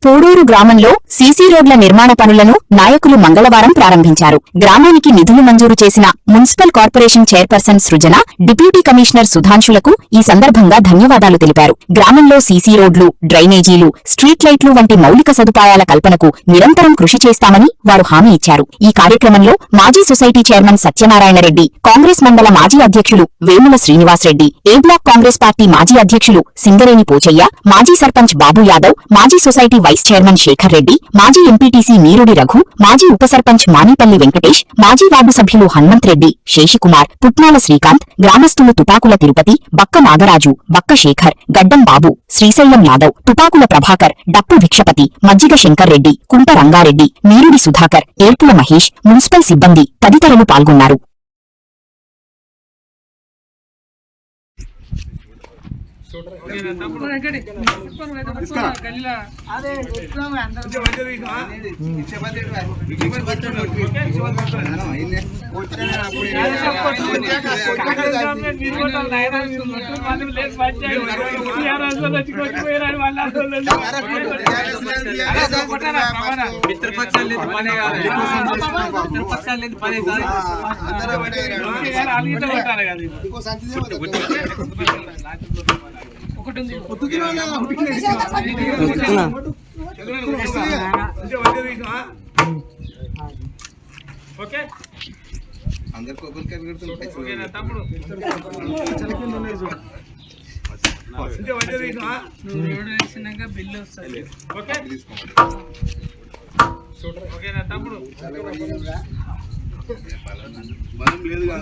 పూడూరు గ్రామంలో సీసీ రోడ్ల నిర్మాణ పనులను నాయకులు మంగళవారం ప్రారంభించారు. గ్రామానికి నిధులు మంజూరు చేసిన మున్సిపల్ కార్పొరేషన్ చైర్పర్సన్ సృజన, డిప్యూటీ కమిషనర్ సుధాంశులకు ఈ సందర్భంగా ధన్యవాదాలు తెలిపారు. గ్రామంలో సీసీ రోడ్లు, డ్రైనేజీలు, స్ట్రీట్ లైట్లు వంటి మౌలిక సదుపాయాల కల్పనకు నిరంతరం కృషి చేస్తామని వారు హామీ ఇచ్చారు. ఈ కార్యక్రమంలో మాజీ సొసైటీ చైర్మన్ సత్యనారాయణరెడ్డి, కాంగ్రెస్ మండల మాజీ అధ్యక్షులు Vemula Srinivasreddy, A block Congress party మాజీ అధ్యక్షులు సింగరేణి పోచయ్య, మాజీ సర్పంచ్ బాబు యాదవ్, మాజీ society vice chairman Shekar Reddy, మాజీ ఎంపీటీసీ నీరుడి రఘు, మాజీ ఉప సర్పంచ్ మానిపల్లి వెంకటేష్, మాజీ వార్డు సభ్యులు హనుమంత్ రెడ్డి, శేషికుమార్, పుట్నాల శ్రీకాంత్, గ్రామస్తులు తుపాకుల తిరుపతి, బక్క నాగరాజు, బక్క శేఖర్, గడ్డం బాబు, శ్రీశైలం యాదవ్, తుపాకుల ప్రభాకర్, డప్పు భిక్షపతి, మజ్జిగ శంకర్ రెడ్డి, కుంట రంగారెడ్డి, నీరుడి సుధాకర్, ఏర్పుల మహేష్, మున్సిపల్ సిబ్బంది తదితరులు పాల్గొన్నారు. బిల్లు వస్తుంది. ఓకేనా తమ్ముడు? బలం లేదు.